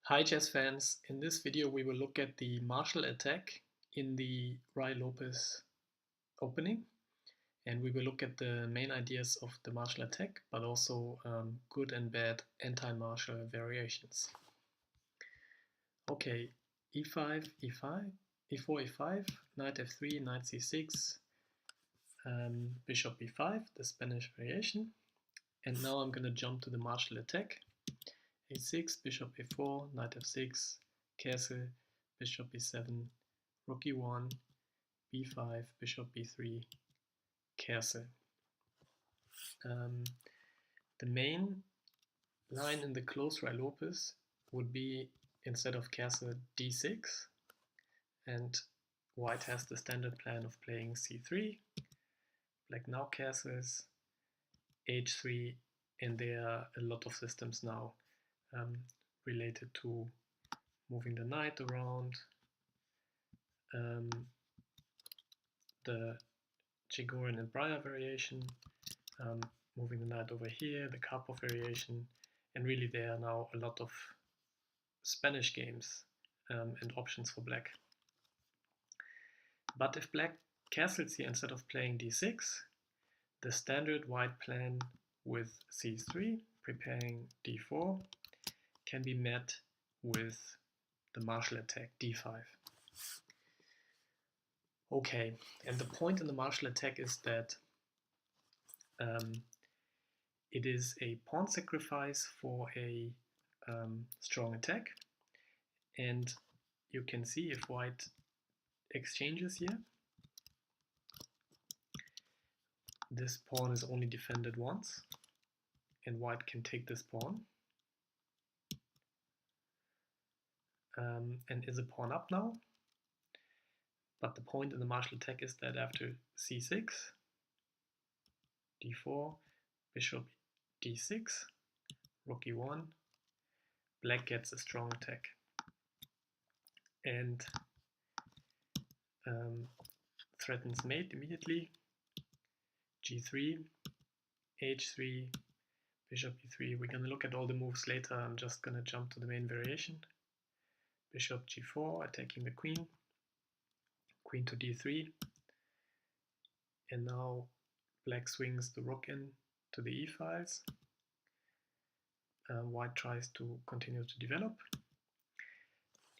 Hi chess fans, in this video we will look at the martial attack in the Ruy Lopez opening, and we will look at the main ideas of the martial attack, but also good and bad anti-martial variations. Okay, e5, e5, e4, e5, knight f3, knight c6, bishop b5, the Spanish variation. And now I'm going to jump to the martial attack. a6, bishop a4, knight f6, castle, bishop b7, rook e1, b5, bishop b3, castle. The main line in the close Ruy Lopez would be, instead of castle, d6, and white has the standard plan of playing c3, black now castles, h3, and there are a lot of systems now related to moving the knight around, the Chigorin and Breyer variation, moving the knight over here, the Karpov variation, and really there are now a lot of Spanish games and options for black. But if black castles here instead of playing d6, the standard white plan with c3, preparing d4, can be met with the martial attack d5. Okay, and the point in the martial attack is that it is a pawn sacrifice for a strong attack, and you can see if white exchanges here, this pawn is only defended once, and white can take this pawn, and is a pawn up now. But the point in the martial attack is that after c6, d4, bishop d6, rook e1, black gets a strong attack and threatens mate immediately. g3, h3, bishop e3. We're going to look at all the moves later. I'm just going to jump to the main variation. Bishop g4, attacking the queen. Queen to d3. And now black swings the rook in to the e-files. White tries to continue to develop.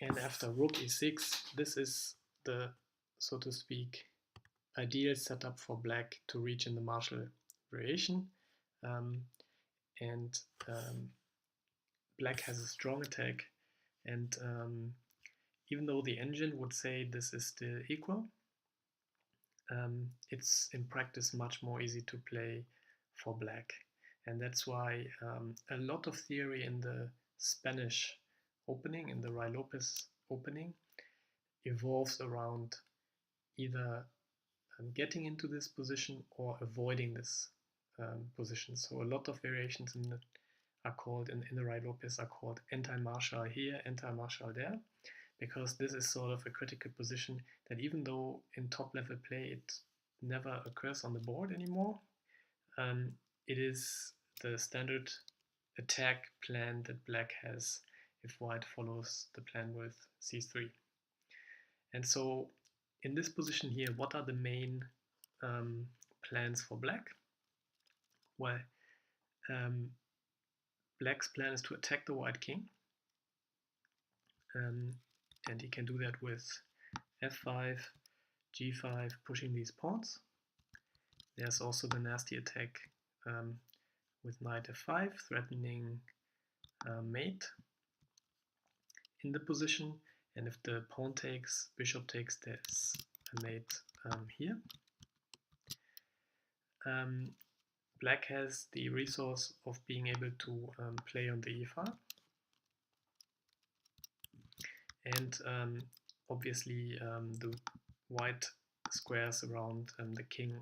And after rook e6, this is the, so to speak, ideal setup for black to reach in the martial variation. Black has a strong attack, and even though the engine would say this is still equal, it's in practice much more easy to play for black. And that's why a lot of theory in the Spanish opening, in the Ruy Lopez opening, evolves around either getting into this position or avoiding this position. So a lot of variations are called in the Ruy Lopez are called anti-martial here, anti-martial there, because this is sort of a critical position that even though in top level play it never occurs on the board anymore, it is the standard attack plan that black has if white follows the plan with c3. And so in this position here, what are the main plans for black? Well, black's plan is to attack the white king, and he can do that with f5, g5, pushing these pawns. There's also the nasty attack with knight f5, threatening mate in the position, and if the pawn takes, bishop takes, there's a mate here. Black has the resource of being able to play on the e-file, and obviously the white squares around the king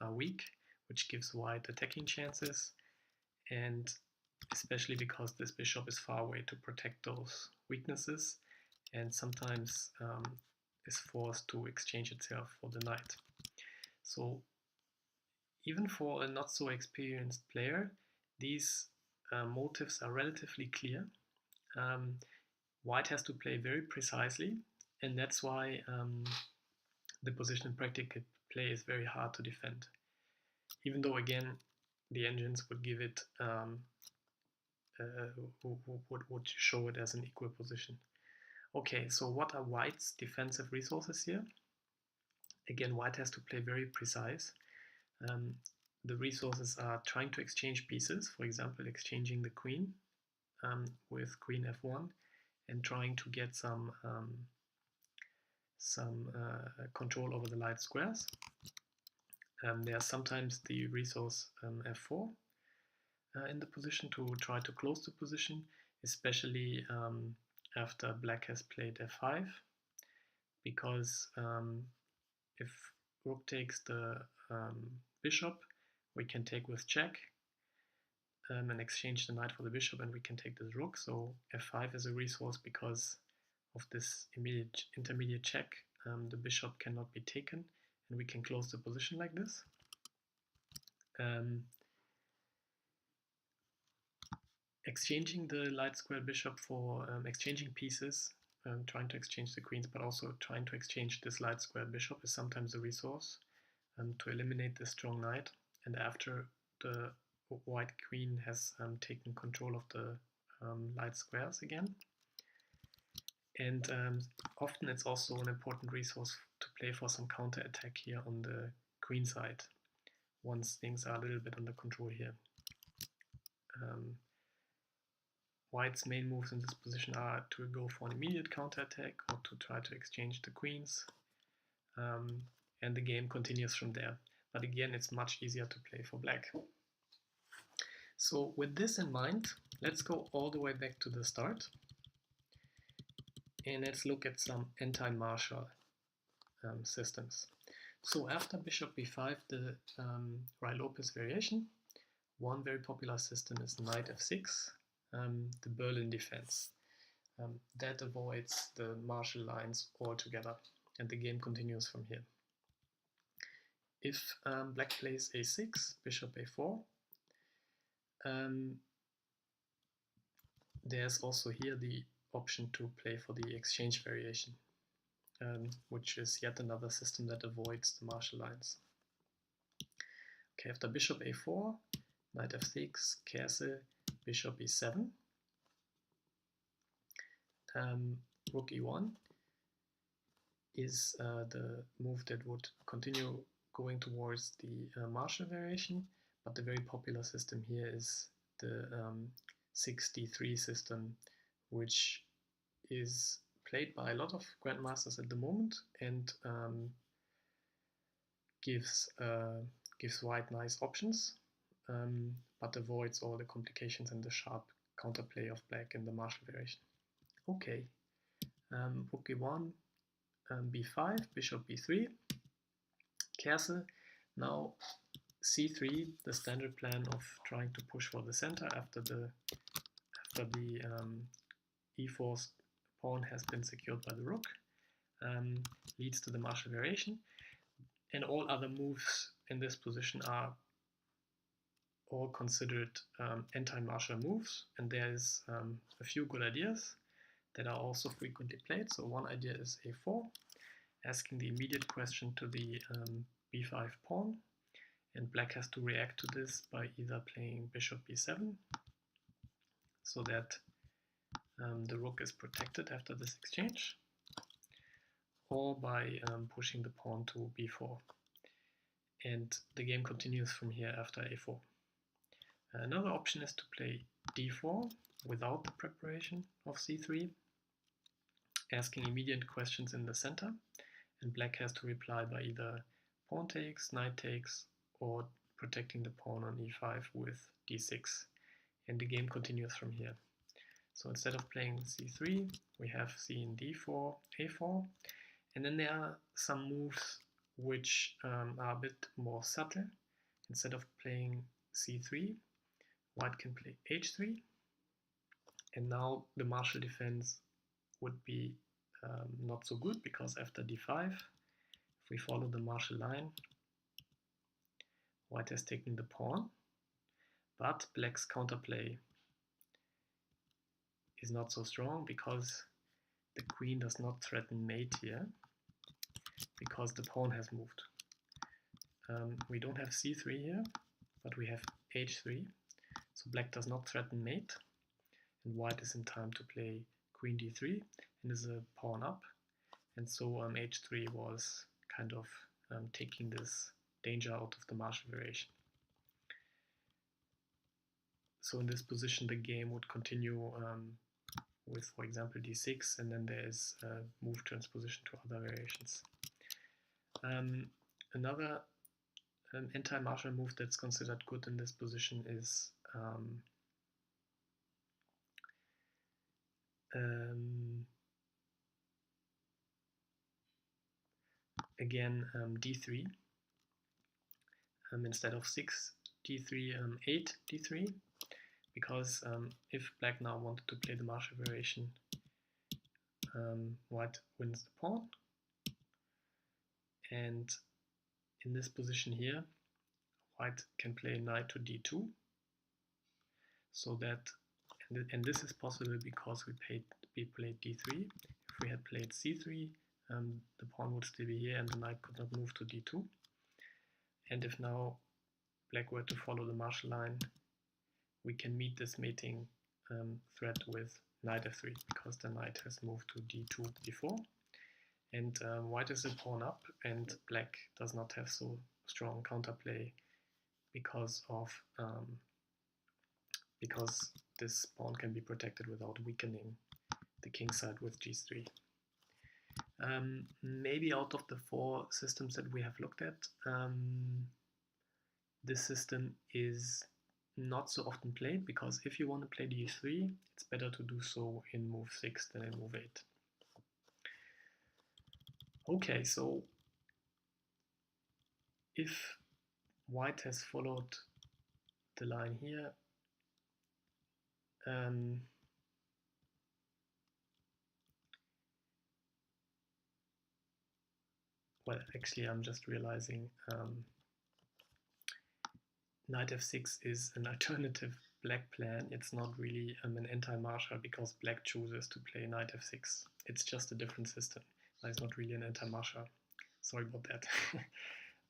are weak, which gives white attacking chances, and especially because this bishop is far away to protect those weaknesses, and sometimes is forced to exchange itself for the knight. So even for a not so experienced player, these motives are relatively clear, White has to play very precisely, and that's why the position in practical play is very hard to defend. Even though, again, the engines would give it, would show it as an equal position. Okay, so what are White's defensive resources here? Again, White has to play very precise. The resources are trying to exchange pieces, for example, exchanging the queen with queen f1, and trying to get some control over the light squares. There's sometimes the resource f4 in the position to try to close the position, especially after black has played f5, because if rook takes the bishop, we can take with check and exchange the knight for the bishop, and we can take this rook. So f5 is a resource because of this intermediate check. The bishop cannot be taken, and we can close the position like this. Exchanging the light square bishop for exchanging pieces, trying to exchange the queens, but also trying to exchange this light square bishop is sometimes a resource to eliminate the strong knight. And after the white queen has taken control of the light squares again. And often it's also an important resource to play for some counter attack here on the queen side, once things are a little bit under control here. White's main moves in this position are to go for an immediate counterattack or to try to exchange the queens, and the game continues from there. But again, it's much easier to play for black. So with this in mind, let's go all the way back to the start, and let's look at some anti-Marshall systems. So after bishop b5, the Ruy Lopez variation, one very popular system is knight f6, the Berlin defense. That avoids the Marshall lines altogether, and the game continues from here. If black plays a6, bishop a4, there's also here the option to play for the exchange variation, which is yet another system that avoids the Marshall lines. Okay, after bishop a4, knight f6, castle, bishop e7, rook e1 is the move that would continue going towards the Marshall variation, but the very popular system here is the 6d3 system, which is played by a lot of grandmasters at the moment, and gives white nice options, but avoids all the complications and the sharp counterplay of black in the Marshall variation. Okay, rook e1, b5, bishop b3, castle. Now c3, the standard plan of trying to push for the center after the e4 pawn has been secured by the rook, leads to the Marshall variation, and all other moves in this position are all considered anti-Marshall moves, and there's a few good ideas that are also frequently played. So one idea is a4, asking the immediate question to the b5 pawn, and black has to react to this by either playing bishop b7, so that the rook is protected after this exchange, or by pushing the pawn to b4. And the game continues from here after a4. Another option is to play d4 without the preparation of c3, asking immediate questions in the center, and black has to reply by either pawn takes, knight takes, or protecting the pawn on e5 with d6, and the game continues from here. So instead of playing c3, we have seen d4, a4, and then there are some moves which are a bit more subtle. Instead of playing c3, white can play h3, and now the Marshall defense would be not so good, because after d5, if we follow the Marshall line, white has taken the pawn, but black's counterplay is not so strong because the queen does not threaten mate here, because the pawn has moved. We don't have c3 here, but we have h3, so black does not threaten mate, and white is in time to play queen d3 and is a pawn up, and so h3 was kind of taking this danger out of the martial variation. So in this position the game would continue with, for example, d6, and then there is move transposition to other variations. Another anti-martial move that's considered good in this position is again d3 instead of 6 d3 8 d3, because if black now wanted to play the martial variation, white wins the pawn, and in this position here white can play knight to d2, so that, and this is possible because we played d3. If we had played c3, the pawn would still be here and the knight could not move to d2. And if now black were to follow the martial line, we can meet this mating threat with knight f3, because the knight has moved to d2 before, and white is a pawn up, and black does not have so strong counterplay because this pawn can be protected without weakening the king side with g3. Maybe out of the 4 systems that we have looked at, this system is not so often played, because if you want to play d3, it's better to do so in move 6 than in move 8. Okay, so if white has followed the line here, well, actually I'm just realizing knight f6 is an alternative black plan. It's not really an anti-martial, because black chooses to play knight f6. It's just a different system. It's not really an anti-martial. Sorry about that.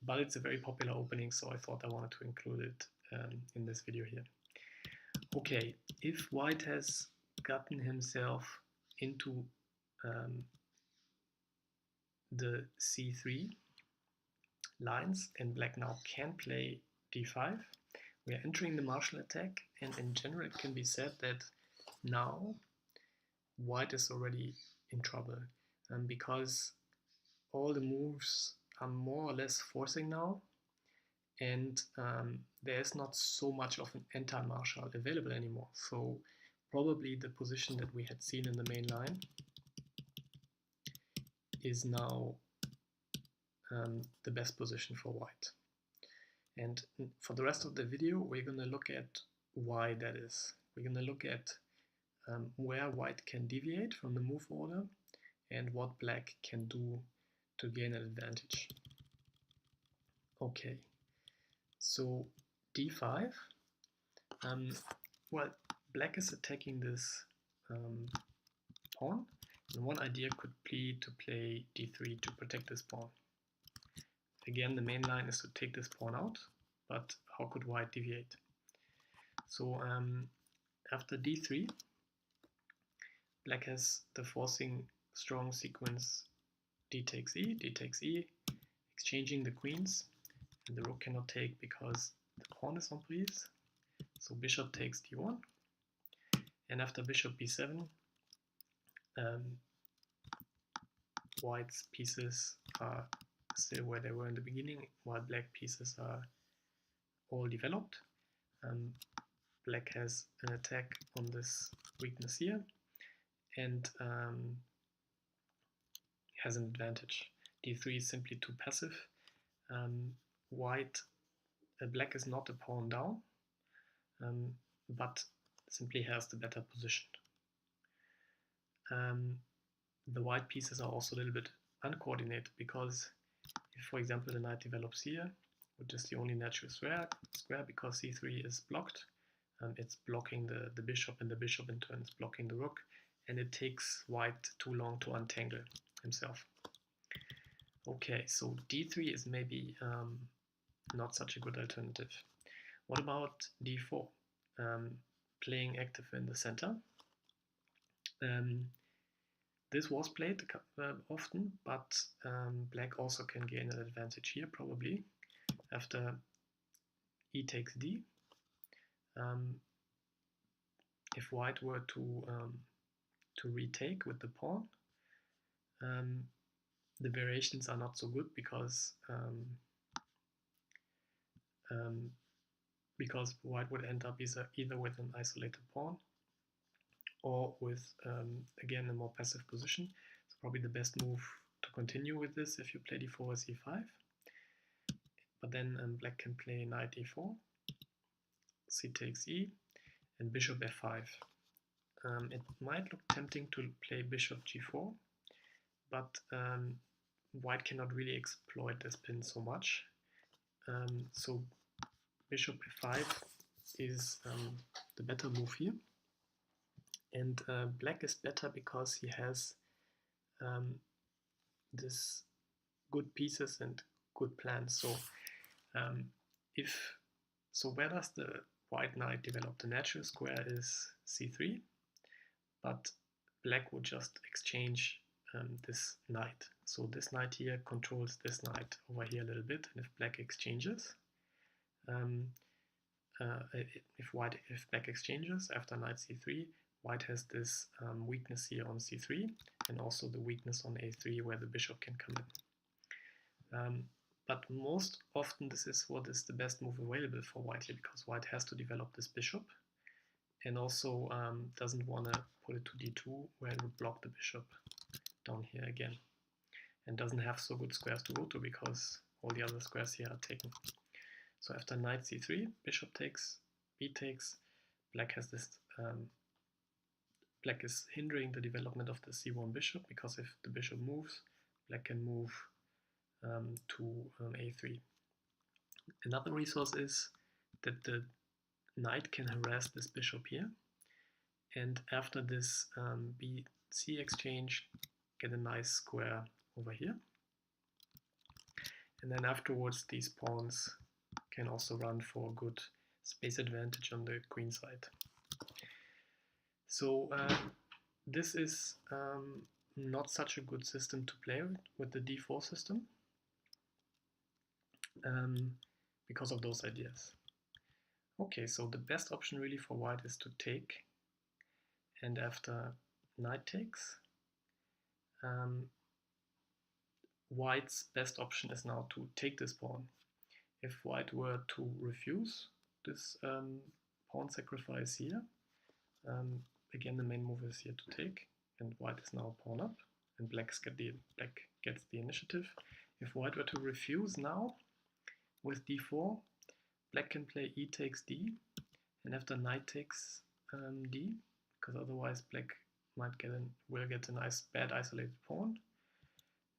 But it's a very popular opening, so I thought I wanted to include it in this video here. Okay, if white has gotten himself into the c3 lines and black now can play d5, we are entering the martial attack, and in general it can be said that now white is already in trouble, because all the moves are more or less forcing now, and there is not so much of an anti-martial available anymore. So probably the position that we had seen in the main line is now the best position for white. And for the rest of the video, we're going to look at why that is. We're going to look at where white can deviate from the move order and what black can do to gain an advantage. Okay, so d5. Well, black is attacking this pawn, and one idea could be to play d3 to protect this pawn. Again, the main line is to take this pawn out, but how could white deviate? So after d3, black has the forcing strong sequence d takes e, exchanging the queens, and the rook cannot take because the pawn is on prise. So bishop takes d1, and after bishop b7, white's pieces are still where they were in the beginning, while black pieces are all developed. Black has an attack on this weakness here, and has an advantage. d3 is simply too passive. Black is not a pawn down, but simply has the better position. The white pieces are also a little bit uncoordinated, because if, for example, the knight develops here, which is the only natural square because c3 is blocked, it's blocking the bishop, and the bishop in turn is blocking the rook, and it takes white too long to untangle himself. Okay, so d3 is maybe not such a good alternative. What about d4? Playing active in the center. This was played often, but black also can gain an advantage here, probably, after e takes d. If white were to retake with the pawn, the variations are not so good because white would end up either with an isolated pawn or with, again, a more passive position. So probably the best move to continue with this if you play d4 is e5. But then black can play knight e4, c takes e, and bishop f5. It might look tempting to play bishop g4, but white cannot really exploit this pin so much. So bishop f5 is the better move here. And black is better because he has this good pieces and good plans. So where does the white knight develop? The natural square is c3, but black would just exchange this knight. So this knight here controls this knight over here a little bit, and if black exchanges, if black exchanges after knight c3, white has this weakness here on c3, and also the weakness on a3 where the bishop can come in. But most often this is what is the best move available for white here, because white has to develop this bishop, and also doesn't want to put it to d2 where it would block the bishop down here again, and doesn't have so good squares to go to because all the other squares here are taken. So after knight c3, bishop takes, b takes, black has this. Black is hindering the development of the c1 bishop, because if the bishop moves, black can move to a3. Another resource is that the knight can harass this bishop here, and after this bc exchange, get a nice square over here. And then afterwards, these pawns can also run for a good space advantage on the queen side. So this is not such a good system to play with the d4 system because of those ideas. Okay, so the best option really for white is to take, and after knight takes, white's best option is now to take this pawn. If white were to refuse this pawn sacrifice here, again the main move is here to take, and white is now pawn up, and black gets the initiative. If white were to refuse now with d4, black can play e takes d, and after knight takes d, because otherwise black will get a nice bad isolated pawn.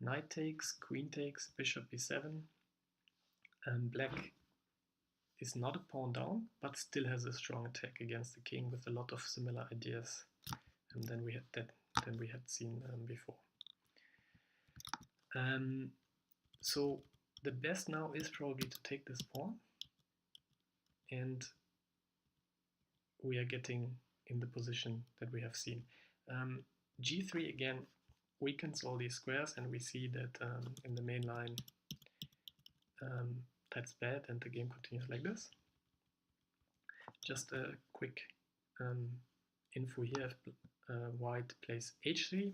Knight takes, queen takes, bishop b7, and black is not a pawn down, but still has a strong attack against the king with a lot of similar ideas than we had seen before. So the best now is probably to take this pawn, and we are getting in the position that we have seen. g3 again weakens all these squares, and we see that in the main line that's bad, and the game continues like this. Just a quick info here. If white plays h3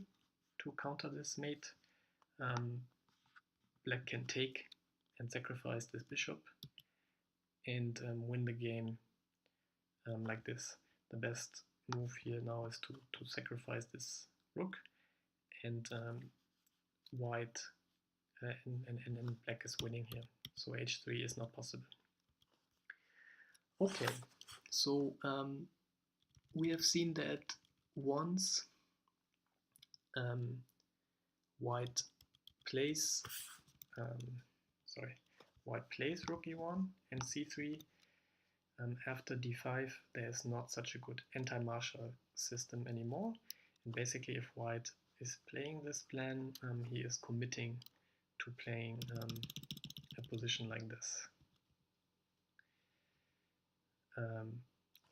to counter this mate, black can take and sacrifice this bishop and win the game like this. The best move here now is to sacrifice this rook, and white and black is winning here. So h3 is not possible. Okay, so we have seen that once white plays rook e1 and c3, After d5, there's not such a good anti-marshal system anymore. And basically, if white is playing this plan, he is committing to playing a position like this.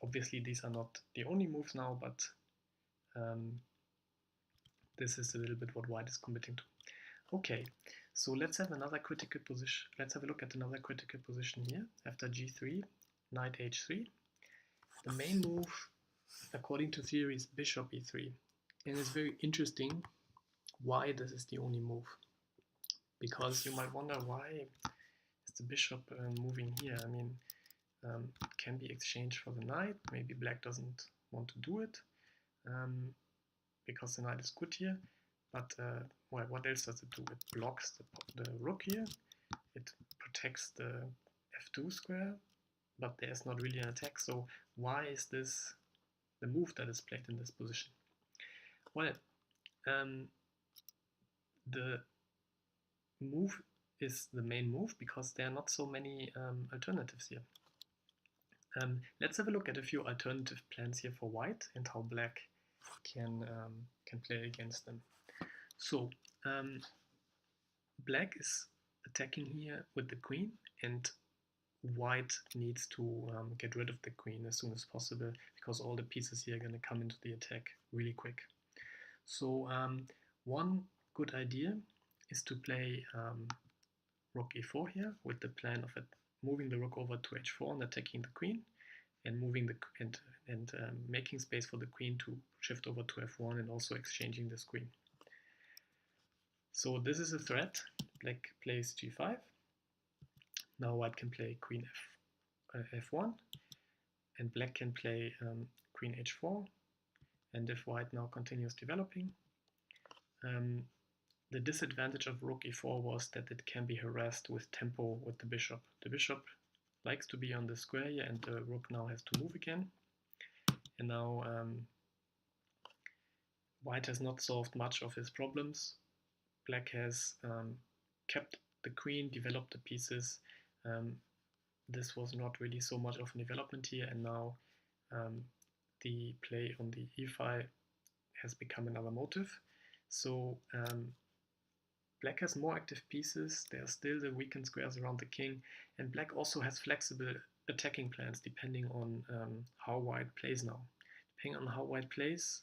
Obviously, these are not the only moves now, but this is a little bit what white is committing to. Okay, so let's have another critical position. Let's have a look at another critical position here. After g3, knight h3. The main move, according to theory, is bishop e3. And it's very interesting why this is the only move. Because you might wonder, why is the bishop moving here? I mean, it can be exchanged for the knight. Maybe black doesn't want to do it because the knight is good here. But well, what else does it do? It blocks the rook here. It protects the f2 square, but there's not really an attack. So why is this the move that is played in this position? Well, the move is the main move because there are not so many alternatives here. Let's have a look at a few alternative plans here for white and how black can play against them. So black is attacking here with the queen, and white needs to get rid of the queen as soon as possible because all the pieces here are going to come into the attack really quick. So one good idea is to play rook e4 here with the plan of moving the rook over to h4 and attacking the queen, and moving the making space for the queen to shift over to f1 and also exchanging this queen. So this is a threat. Black plays g5. Now white can play queen f1, and black can play queen h4. And if white now continues developing, the disadvantage of rook e4 was that it can be harassed with tempo with the bishop. The bishop likes to be on the square here, and the rook now has to move again. And now white has not solved much of his problems. Black has kept the queen, developed the pieces. This was not really so much of a development here, and now the play on the e file has become another motive. So black has more active pieces. There are still the weakened squares around the king, and black also has flexible attacking plans depending on how white plays now. Depending on how white plays,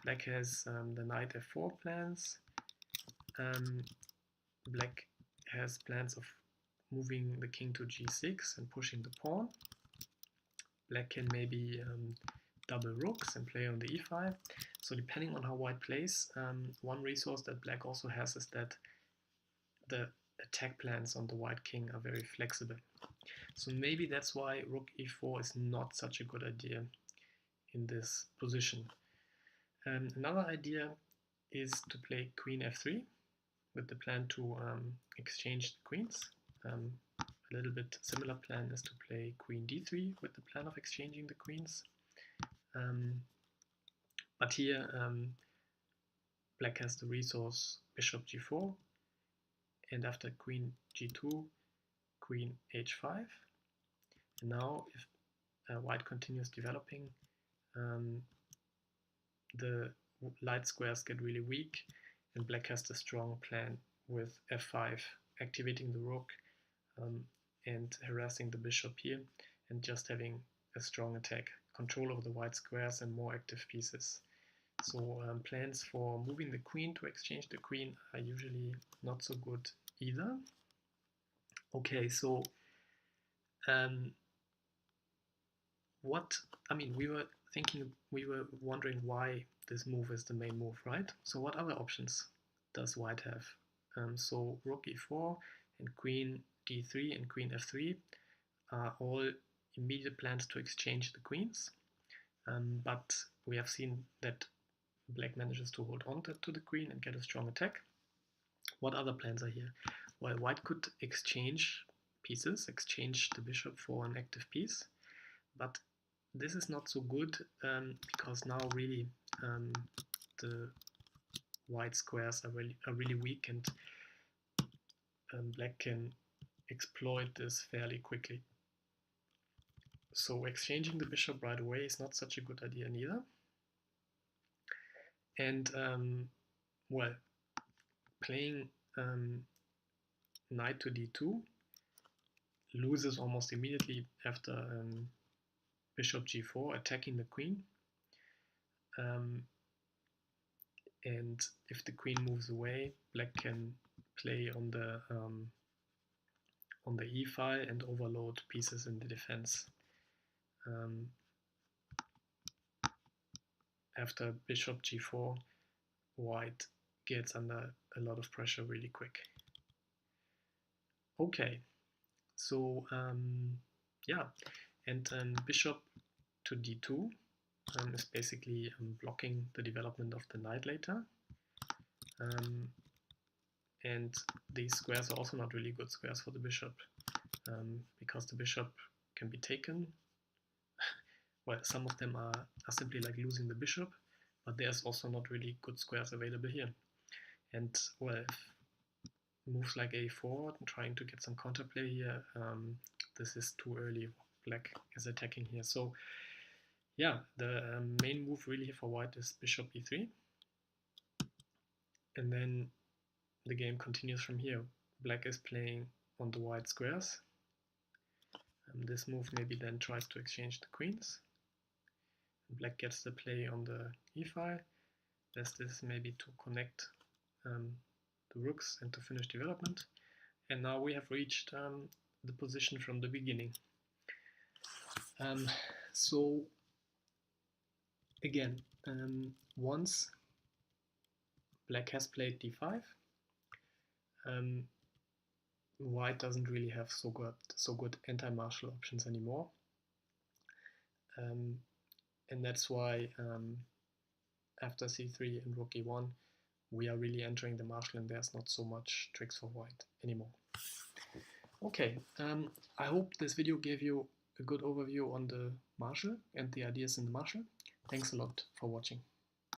black has the knight f4 plans. Black has plans of moving the king to g6 and pushing the pawn. Black can maybe double rooks and play on the e file. So depending on how white plays, one resource that black also has is that the attack plans on the white king are very flexible. So maybe that's why rook e4 is not such a good idea in this position. Another idea is to play queen f3 with the plan to exchange the queens. A little bit similar plan is to play queen d3 with the plan of exchanging the queens. But here black has the resource bishop g4, and after queen g2, queen h5. And now if white continues developing, the light squares get really weak, and black has the strong plan with f5, activating the rook and harassing the bishop here, and just having a strong attack, control over the white squares and more active pieces. So plans for moving the queen to exchange the queen are usually not so good either. Okay, so we were wondering why this move is the main move, right? So what other options does white have? So rook e4 and queen d3 and queen f3 are all immediate plans to exchange the queens, but we have seen that black manages to hold on to the queen and get a strong attack. What other plans are here? Well, white could exchange pieces, exchange the bishop for an active piece, but this is not so good because now really the white squares are really weak, and black can exploit this fairly quickly. So exchanging the bishop right away is not such a good idea neither. And well, playing knight to d2 loses almost immediately after bishop g4, attacking the queen. And if the queen moves away, black can play on the e file and overload pieces in the defense. After bishop g4, white gets under a lot of pressure really quick. Okay, so yeah, and bishop to d2 is basically blocking the development of the knight later. And these squares are also not really good squares for the bishop, because the bishop can be taken. Well, some of them are simply like losing the bishop, but there's also not really good squares available here. And well, if moves like a4, trying to get some counterplay here, this is too early. Black is attacking here. So yeah, the main move really for white is bishop e3. And then the game continues from here. Black is playing on the white squares. This move maybe then tries to exchange the queens. Black gets the play on the e file. Does this maybe to connect the rooks and to finish development. And now we have reached the position from the beginning. So again, once black has played d5, white doesn't really have so good anti-marshal options anymore, and that's why after c3 and rook e1 we are really entering the marshal, and there's not so much tricks for white anymore. Okay, I hope this video gave you a good overview on the marshal and the ideas in the marshal. Thanks a lot for watching.